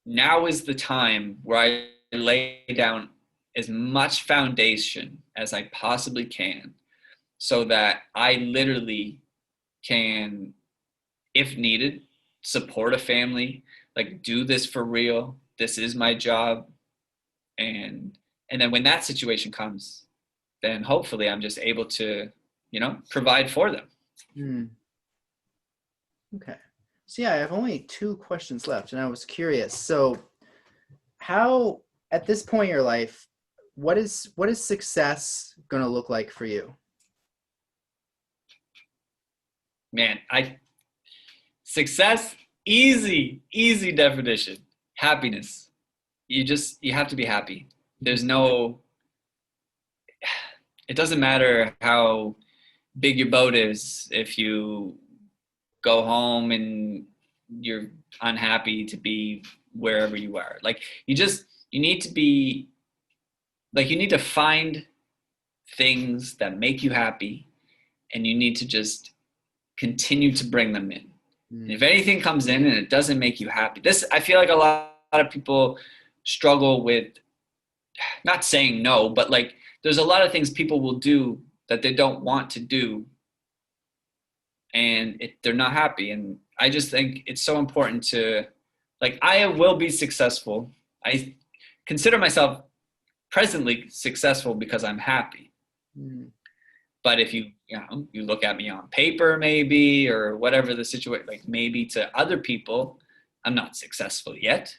now is the time where I lay down as much foundation as I possibly can so that I literally can, if needed, support a family, like do this for real. This is my job. And then when that situation comes, then hopefully I'm just able to, provide for them.
Mm. Okay. So yeah, I have only two questions left, and I was curious. So, how at this point in your life, what is success going to look like for you?
Man, success, easy definition. Happiness. You have to be happy. There's no, it doesn't matter how big your boat is if you go home and you're unhappy to be wherever you are. Like you need to be, like you need to find things that make you happy, and you need to just continue to bring them in. And if anything comes in and it doesn't make you happy, I feel like a lot of people struggle with not saying no, but like there's a lot of things people will do that they don't want to do, and they're not happy. And I just think it's so important to, like, I will be successful. I consider myself presently successful because I'm happy. But if you look at me on paper maybe, or whatever the situation, like maybe to other people, I'm not successful yet.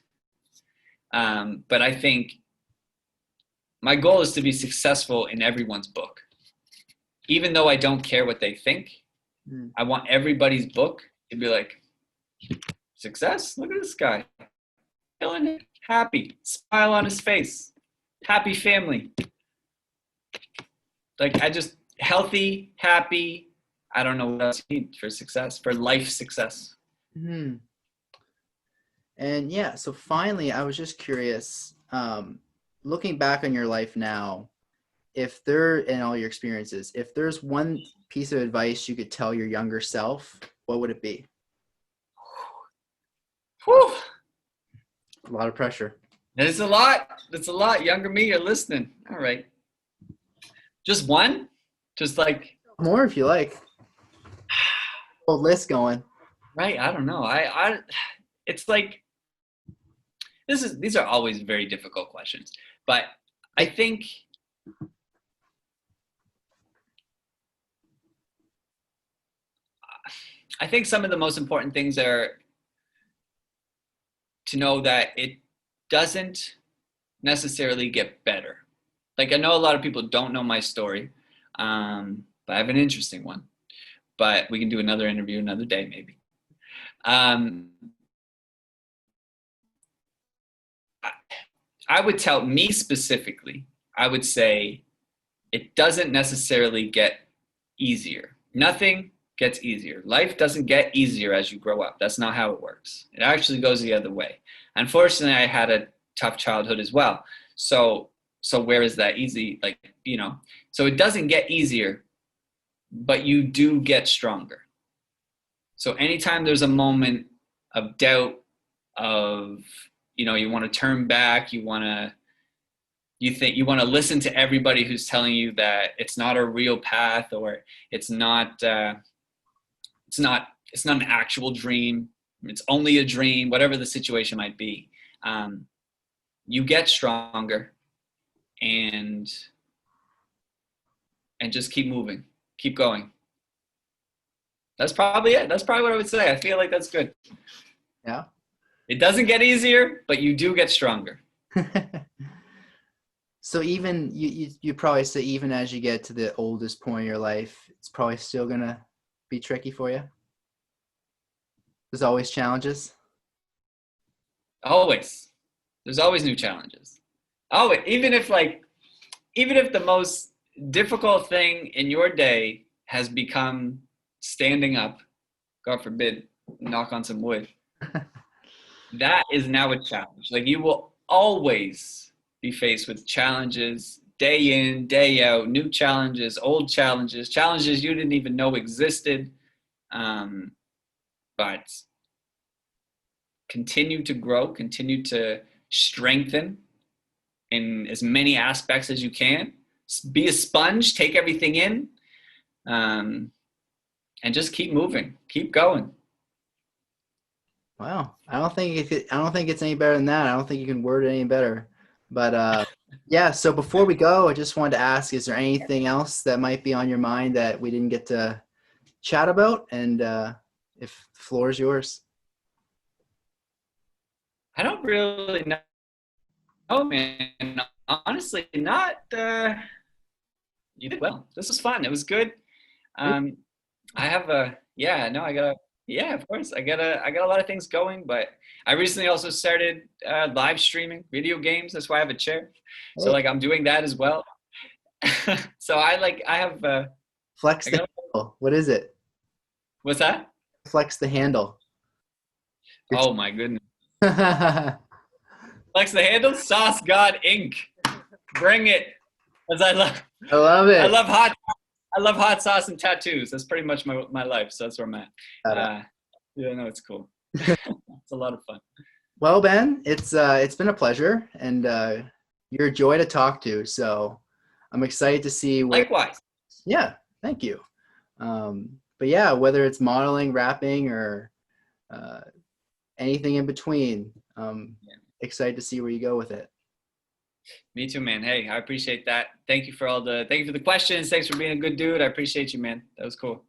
But I think my goal is to be successful in everyone's book. Even though I don't care what they think, I want everybody's book to be like, success? Look at this guy. Killing it. Happy. Smile on his face. Happy family. Like, healthy, happy. I don't know what else you need for success, for life success.
And yeah, so finally, I was just curious, looking back on your life now, and all your experiences, if there's one piece of advice you could tell your younger self, what would it be?
Whew.
A lot of pressure.
It's a lot. It's a lot. Younger me, you're listening. All right. Just one? Just like
more if you like. Whole list going.
Right. I don't know. It's like these are always very difficult questions. But I think some of the most important things are to know that it doesn't necessarily get better. Like, I know a lot of people don't know my story, but I have an interesting one. But we can do another interview another day, maybe. I would tell me specifically, I would say it doesn't necessarily get easier. Nothing gets easier. Life doesn't get easier as you grow up. That's not how it works. It actually goes the other way. Unfortunately, I had a tough childhood as well. So where is that easy? Like, so it doesn't get easier, but you do get stronger. So anytime there's a moment of doubt, of, you want to turn back, you want to listen to everybody who's telling you that it's not a real path, or it's not an actual dream, it's only a dream, whatever the situation might be. You get stronger, and just keep moving, keep going. That's probably it. That's probably what I would say. I feel like that's good.
Yeah.
It doesn't get easier, but you do get stronger.
So even you probably say, even as you get to the oldest point in your life, it's probably still going to be tricky for you? There's always challenges?
Always. There's always new challenges. Always. Even if the most difficult thing in your day has become standing up, God forbid, knock on some wood, that is now a challenge. Like, you will always be faced with challenges day in, day out, new challenges, old challenges you didn't even know existed. But continue to grow, continue to strengthen in as many aspects as you can. Be a sponge, take everything in, and just keep moving, keep going.
Wow. I don't think it's any better than that. I don't think you can word it any better. But yeah, so before we go, I just wanted to ask, is there anything else that might be on your mind that we didn't get to chat about? And if the floor is yours.
I don't really know. Oh, man. Honestly, not. You did well. This was fun. It was good. I have of course. I got a lot of things going, but I recently also started live streaming video games. That's why I have a chair. So I'm doing that as well. So I have
flex the handle. What is it?
What's that?
Flex the handle.
Oh my goodness. Flex the handle. Sauce God Inc. Bring it. As I love
it.
I love hot I love hot sauce and tattoos. That's pretty much my life. So that's where I'm at. Yeah, no, it's cool. It's a lot of fun.
Well, Ben, it's been a pleasure, and you're a joy to talk to. So I'm excited to see where.
Likewise.
Yeah, thank you. But yeah, whether it's modeling, rapping, or uh, anything in between, excited to see where you go with it.
Me too, man. Hey, I appreciate that. Thank you for the questions. Thanks for being a good dude. I appreciate you, man. That was cool.